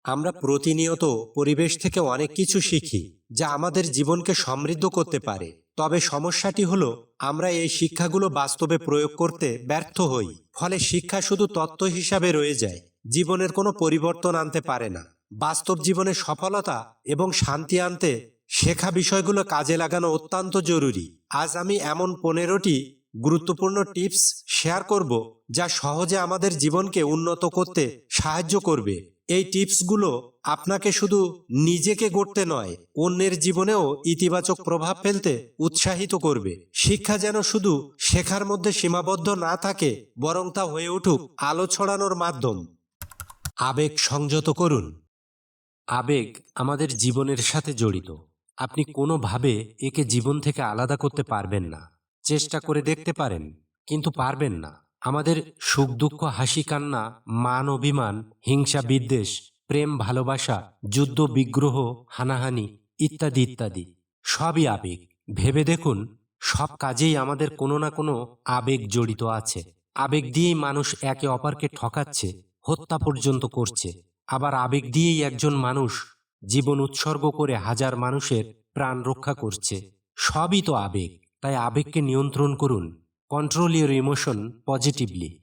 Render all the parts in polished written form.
আমরা প্রতিনিয়ত পরিবেশ থেকে অনেক কিছু শিখি যা আমাদের জীবনকে সমৃদ্ধ করতে পারে। তবে সমস্যাটি হলো আমরা এই শিক্ষাগুলো বাস্তবে প্রয়োগ করতে ব্যর্থ হই। ফলে শিক্ষা শুধু তত্ত্ব হিসাবে রয়ে যায়, জীবনের কোনো পরিবর্তন আনতে পারে না। বাস্তব জীবনে সফলতা এবং শান্তি আনতে শেখা বিষয়গুলো কাজে লাগানো অত্যন্ত জরুরি। আজ আমি এমন 15টি গুরুত্বপূর্ণ টিপস শেয়ার করব যা সহজে আমাদের জীবনকে উন্নত করতে সাহায্য করবে। এই টিপসগুলো আপনাকে শুধু নিজেকে গড়তে নয়, অন্যের জীবনেও ইতিবাচক প্রভাব ফেলতে উৎসাহিত করবে। শিক্ষা যেন শুধু শেখার মধ্যে সীমাবদ্ধ না থাকে, বরং তা হয়ে উঠুক আলো ছড়ানোর মাধ্যম। আবেগ সংযত করুন। আবেগ আমাদের জীবনের সাথে জড়িত। আপনি কোনোভাবে একে জীবন থেকে আলাদা করতে পারবেন না। চেষ্টা করে দেখতে পারেন, কিন্তু পারবেন না। আমাদের সুখ দুঃখ, হাসি কান্না, মান অভিমান, হিংসা বিদ্বেষ, প্রেম ভালোবাসা, যুদ্ধ বিগ্রহ, হানাহানি ইত্যাদি ইত্যাদি সবই আবেগ। ভেবে দেখুন, সব কাজেই আমাদের কোনো না কোনো আবেগ জড়িত আছে। আবেগ দিয়েই মানুষ একে অপরকে ঠকাচ্ছে, হত্যা পর্যন্ত করছে। আবার আবেগ দিয়েই একজন মানুষ জীবন উৎসর্গ করে হাজার মানুষের প্রাণ রক্ষা করছে। সবই তো আবেগ। তাই আবেগকে নিয়ন্ত্রণ করুন। Control your emotion positively.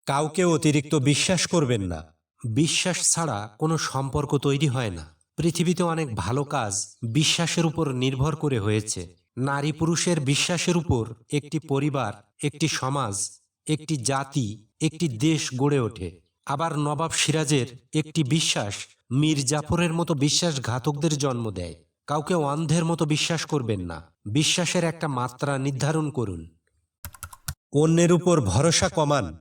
কাউকে অতিরিক্ত বিশ্বাস করবেন না। বিশ্বাস ছাড়া কোনো সম্পর্ক তৈরি হয় না। পৃথিবীতে অনেক ভালো কাজ বিশ্বাসের উপর নির্ভর করে হয়েছে। নারী পুরুষের বিশ্বাসের উপর একটি পরিবার, একটি সমাজ, একটি জাতি, একটি দেশ গড়ে ওঠে। আবার নবাব সিরাজের একটি বিশ্বাস মীর জাফরের মতো বিশ্বাসঘাতকদের জন্ম দেয়। কাউকে অন্ধের মতো বিশ্বাস করবেন না। বিশ্বাসের একটা মাত্রা নির্ধারণ করুন। অন্যের উপর ভরসা কমান।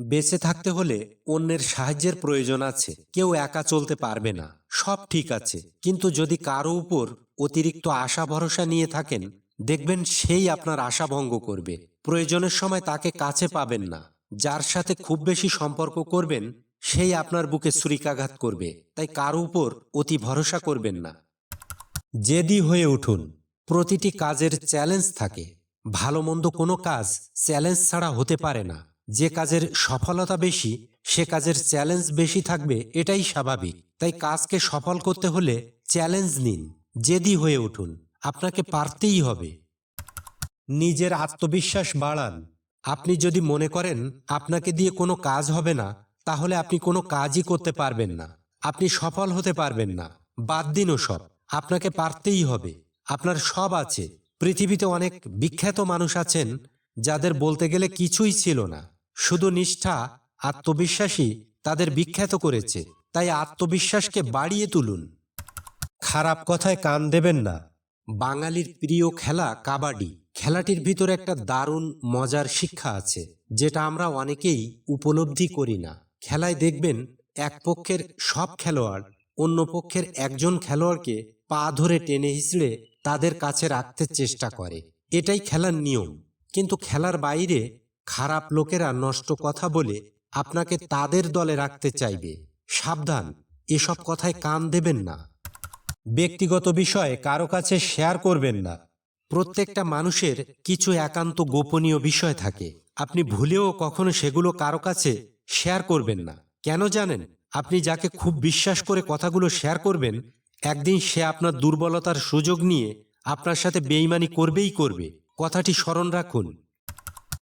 বেঁচে থাকতে হলে অন্যের সাহায্যের প্রয়োজন আছে। কেউ একা চলতে পারবে না। সব ঠিক আছে, কিন্তু যদি কারো উপর অতিরিক্ত আশা ভরসা নিয়ে থাকেন, দেখবেন সেই আপনার আশা ভঙ্গ করবে। প্রয়োজনের সময় তাকে কাছে পাবেন না। যার সাথে খুব বেশি সম্পর্ক করবেন, সেই আপনার বুকে ছুরিকাঘাত করবে। তাই কারো উপর অতি ভরসা করবেন না। জেদি হয়ে উঠুন। প্রতিটি কাজের চ্যালেঞ্জ থাকে। ভালো মন্দ কোনো কাজ চ্যালেঞ্জ ছাড়া হতে পারে না। যে কাজের সফলতা বেশি, সে কাজের চ্যালেঞ্জ বেশি থাকবে, এটাই স্বাভাবিক। তাই কাজকে সফল করতে হলে চ্যালেঞ্জ নিন, জেদি হয়ে উঠুন। আপনাকে পারতেই হবে। নিজের আত্মবিশ্বাস বাড়ান। আপনি যদি মনে করেন আপনাকে দিয়ে কোনো কাজ হবে না, তাহলে আপনি কোনো কাজই করতে পারবেন না। আপনি সফল হতে পারবেন না। বাদ দিন ওসব। আপনাকে পারতেই হবে। আপনার সব আছে। পৃথিবীতে অনেক বিখ্যাত মানুষ আছেন যাদের বলতে গেলে কিছুই ছিল না। শুধু নিষ্ঠা, আত্মবিশ্বাসী তাদের বিখ্যাত করেছে। তাই আত্মবিশ্বাসকে বাড়িয়ে তুলুন। খারাপ কথায় কান দেবেন না। বাঙালির প্রিয় খেলা কাবাডি। খেলাটির ভিতর একটা দারুণ মজার শিক্ষা আছে, যেটা আমরা অনেকেই উপলব্ধি করি না। খেলায় দেখবেন এক পক্ষের সব খেলোয়াড় অন্য পক্ষের একজন খেলোয়াড়কে পা ধরে টেনে হিঁচড়ে তাদের কাছে রাখতে চেষ্টা করে। এটাই খেলার নিয়ম। কিন্তু খেলার বাইরে খারাপ লোকেরা নষ্ট কথা বলে আপনাকে তাদের দলে রাখতে চাইবে। সাবধান, এসব কথায় কান দেবেন না। ব্যক্তিগত বিষয় কারো কাছে শেয়ার করবেন না। প্রত্যেকটা মানুষের কিছু একান্ত গোপনীয় বিষয় থাকে। আপনি ভুলেও কখনো সেগুলো কারো কাছে শেয়ার করবেন না। কেন জানেন? আপনি যাকে খুব বিশ্বাস করে কথাগুলো শেয়ার করবেন, একদিন সে আপনার দুর্বলতার সুযোগ নিয়ে আপনার সাথে বেইমানি করবেই করবে। কথাটি স্মরণ রাখুন।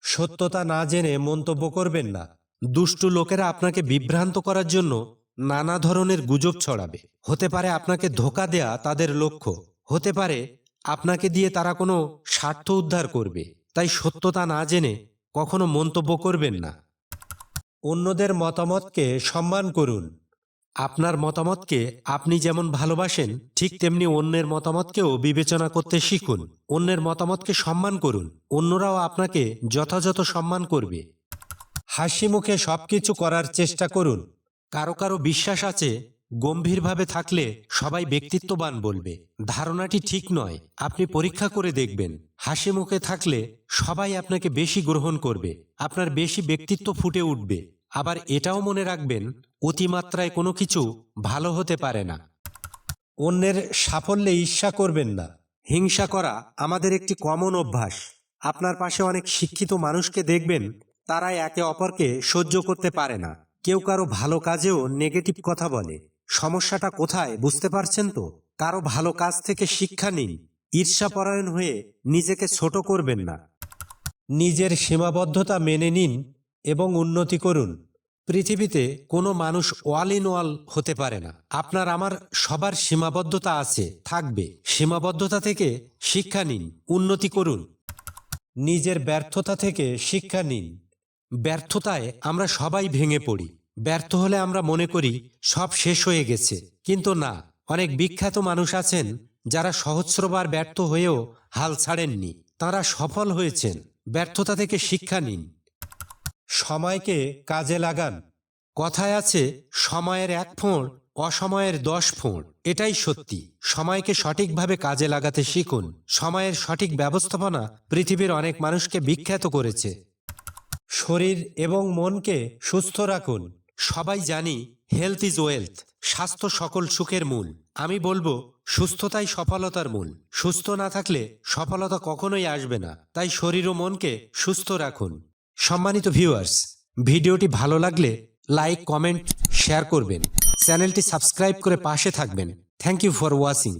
সত্যতা না জেনে মন্তব্য করবেন না। দুষ্টু লোকেরা আপনাকে বিভ্রান্ত করার জন্য নানা ধরনের গুজব ছড়াবে। হতে পারে আপনাকে ধোঁকা দেয়া তাদের লক্ষ্য। হতে পারে আপনাকে দিয়ে তারা কোনো স্বার্থ উদ্ধার করবে। তাই সত্যতা না জেনে কখনো মন্তব্য করবেন না। অন্যদের মতামতকে সম্মান করুন। আপনার মতামতকে আপনি যেমন ভালোবাসেন, ঠিক তেমনি অন্যের মতামতকেও বিবেচনা করতে শিখুন। অন্যের মতামতকে সম্মান করুন। অন্যরাও আপনাকে যথাযথ সম্মান করবে। হাসি মুখে সবকিছু করার চেষ্টা করুন। কারো কারো বিশ্বাস আছে গম্ভীরভাবে থাকলে সবাই ব্যক্তিত্ববান বলবে। ধারণাটি ঠিক নয়। আপনি পরীক্ষা করে দেখবেন। হাসি মুখে থাকলে সবাই আপনাকে বেশি গ্রহণ করবে, আপনার বেশি ব্যক্তিত্ব ফুটে উঠবে। আবার এটাও মনে রাখবেন, অতিমাত্রায় কোনো কিছু ভালো হতে পারে না। অন্যের সাফল্যে ঈর্ষা করবেন না। হিংসা করা আমাদের একটি কমন অভ্যাস। আপনার পাশে অনেক শিক্ষিত মানুষকে দেখবেন, তারা একে অপরকে সহ্য করতে পারে না। কেউ কারো ভালো কাজেও নেগেটিভ কথা বলে। সমস্যাটা কোথায় বুঝতে পারছেন তো? কারো ভালো কাজ থেকে শিক্ষা নিন। ঈর্ষাপরায়ণ হয়ে নিজেকে ছোট করবেন না। নিজের সীমাবদ্ধতা মেনে নিন এবং উন্নতি করুন। পৃথিবীতে কোনো মানুষ অল ইন অল হতে পারে না। আপনার আমার সবার সীমাবদ্ধতা আছে, থাকবে। সীমাবদ্ধতা থেকে শিক্ষা নিন, উন্নতি করুন। নিজের ব্যর্থতা থেকে শিক্ষা নিন। ব্যর্থতায় আমরা সবাই ভেঙে পড়ি। ব্যর্থ হলে আমরা মনে করি সব শেষ হয়ে গেছে, কিন্তু না। অনেক বিখ্যাত মানুষ আছেন যারা সহস্রবার ব্যর্থ হয়েও হাল ছাড়েননি। তারা সফল হয়েছেন। ব্যর্থতা থেকে শিক্ষা নিন। সময়কে কাজে লাগান। কথায় আছে, সময়ের 1 ফোঁড়, অসময়ের 10 ফোঁড়। এটাই সত্যি। সময়কে সঠিকভাবে কাজে লাগাতে শিখুন। সময়ের সঠিক ব্যবস্থাপনা পৃথিবীর অনেক মানুষকে বিখ্যাত করেছে। শরীর এবং মনকে সুস্থ রাখুন। সবাই জানি হেলথ ইজ ওয়েলথ, স্বাস্থ্য সকল সুখের মূল। আমি বলবো সুস্থতাই সফলতার মূল। সুস্থ না থাকলে সফলতা কখনোই আসবে না। তাই শরীর ও মনকে সুস্থ রাখুন। সম্মানিত ভিউয়ার্স, ভিডিওটি ভালো লাগলে লাইক, কমেন্ট, শেয়ার করবেন। চ্যানেলটি সাবস্ক্রাইব করে পাশে থাকবেন। Thank you for watching.